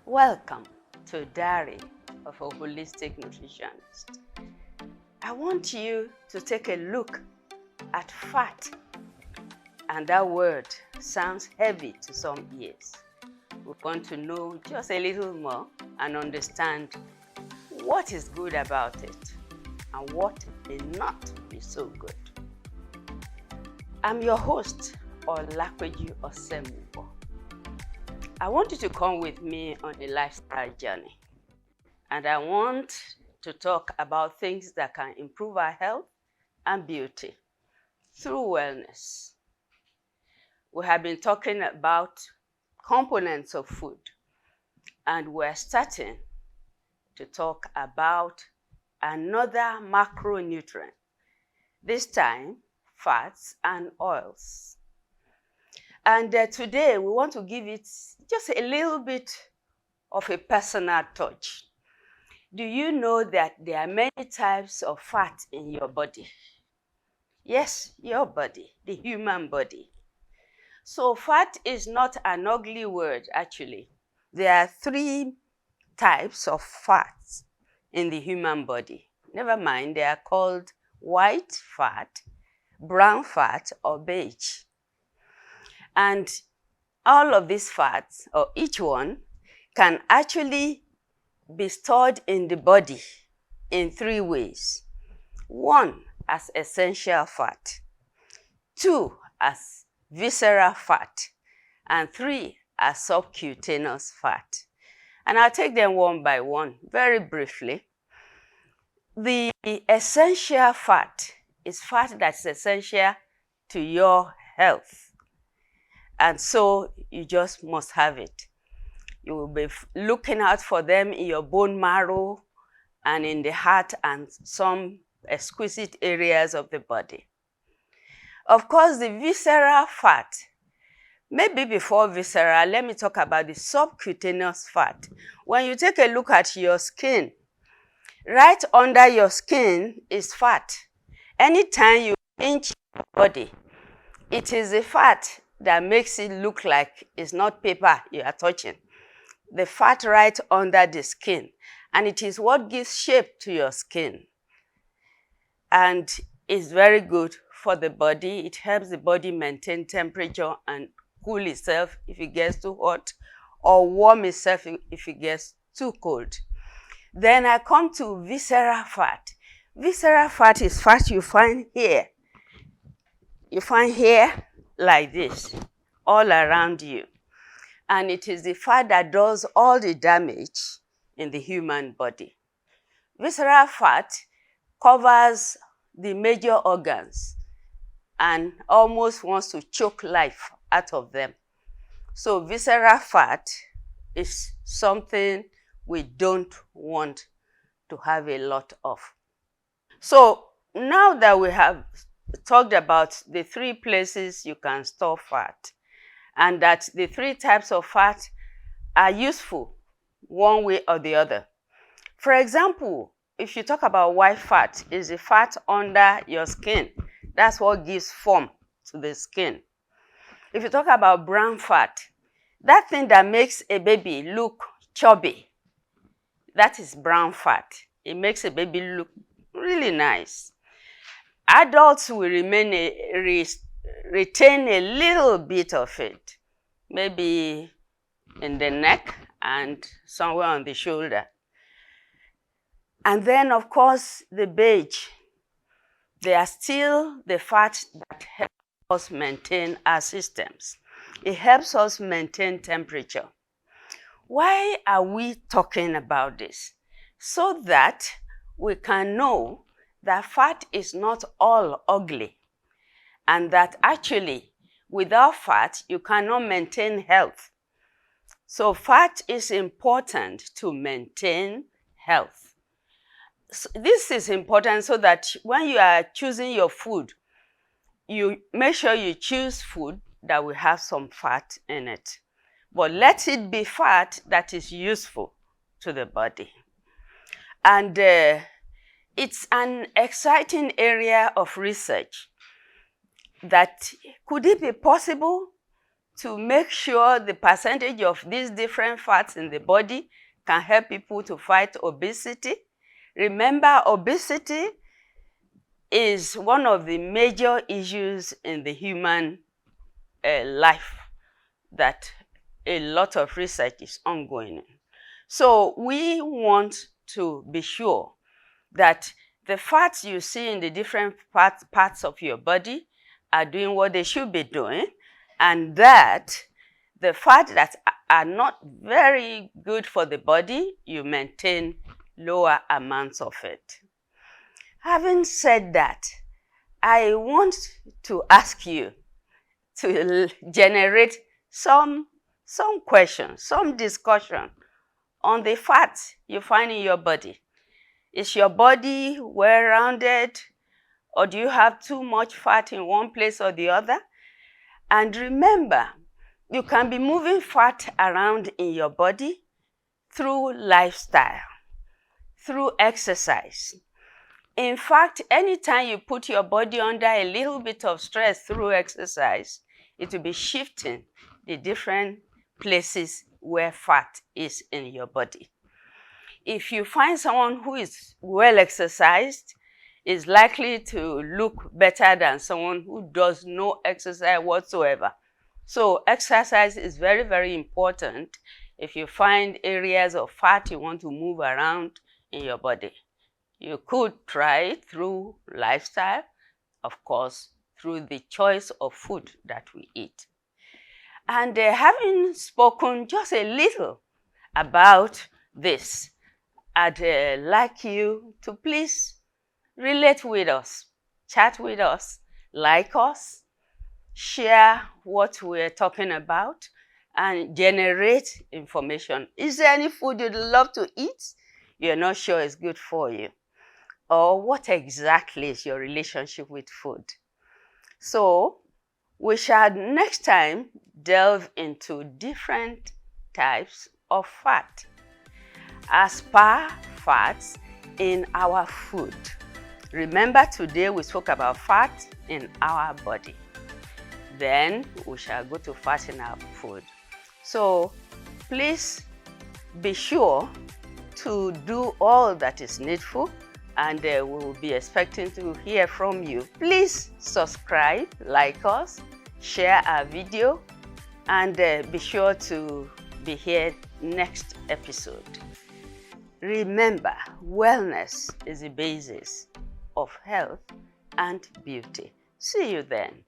Welcome to Diary of a Holistic Nutritionist. I want you to take a look at fat, and that word sounds heavy to some ears. We want to know just a little more and understand what is good about it and what may not be so good. I'm your host, Olakweju Osemubo. I want you to come with me on a lifestyle journey, and I want to talk about things that can improve our health and beauty through wellness. We have been talking about components of food, and we're starting to talk about another macronutrient, this time fats and oils. And today we want to give it just a little bit of a personal touch. Do you know that there are many types of fat in your body? Yes, your body, the human body. So fat is not an ugly word, actually. There are three types of fats in the human body. Never mind, they are called white fat, brown fat, or beige. And all of these fats, or each one, can actually be stored in the body in three ways. One, as essential fat. Two, as visceral fat. And three, as subcutaneous fat. And I'll take them one by one, very briefly. The essential fat is fat that's essential to your health. And so you just must have it. You will be looking out for them in your bone marrow and in the heart and some exquisite areas of the body. Of course, the visceral fat, maybe before visceral, let me talk about the subcutaneous fat. When you take a look at your skin, right under your skin is fat. Anytime you pinch your body, it is the fat that makes it look like it's not paper you are touching. The fat right under the skin, and it is what gives shape to your skin. And it's very good for the body. It helps the body maintain temperature and cool itself if it gets too hot, or warm itself if it gets too cold. Then I come to visceral fat. Visceral fat is fat you find here. You find here like this, all around you. And it is the fat that does all the damage in the human body. Visceral fat covers the major organs and almost wants to choke life out of them. So visceral fat is something we don't want to have a lot of. So now that we have talked about the three places you can store fat, and that the three types of fat are useful one way or the other. For example, if you talk about white fat, is the fat under your skin. That's what gives form to the skin. If you talk about brown fat, that thing that makes a baby look chubby, that is brown fat. It makes a baby look really nice. Adults will retain a little bit of it, maybe in the neck and somewhere on the shoulder. And then, of course, the beige. They are still the fat that helps us maintain our systems. It helps us maintain temperature. Why are we talking about this? So that we can know that fat is not all ugly, and that actually without fat you cannot maintain health. So fat is important to maintain health. So this is important so that when you are choosing your food, you make sure you choose food that will have some fat in it. But let it be fat that is useful to the body. And it's an exciting area of research that could it be possible to make sure the percentage of these different fats in the body can help people to fight obesity. Remember, obesity is one of the major issues in the human life that a lot of research is ongoing in. So we want to be sure that the fats you see in the different parts of your body are doing what they should be doing, and that the fats that are not very good for the body, you maintain lower amounts of it. Having said that, I want to ask you to generate some questions, some discussion on the fats you find in your body. Is your body well-rounded, or do you have too much fat in one place or the other? And remember, you can be moving fat around in your body through lifestyle, through exercise. In fact, anytime you put your body under a little bit of stress through exercise, it will be shifting the different places where fat is in your body. If you find someone who is well exercised, is likely to look better than someone who does no exercise whatsoever. So exercise is very, very important if you find areas of fat you want to move around in your body. You could try it through lifestyle, of course, through the choice of food that we eat. And having spoken just a little about this, I'd like you to please relate with us, chat with us, like us, share what we're talking about, and generate information. Is there any food you'd love to eat you're not sure is good for you? Or what exactly is your relationship with food? So we shall next time delve into different types of fat, as per fats in our food. Remember, today we spoke about fat in our body. Then we shall go to fat in our food. So please be sure to do all that is needful, and we will be expecting to hear from you. Please subscribe, like us, share our video, and be sure to be here next episode. Remember, wellness is the basis of health and beauty. See you then.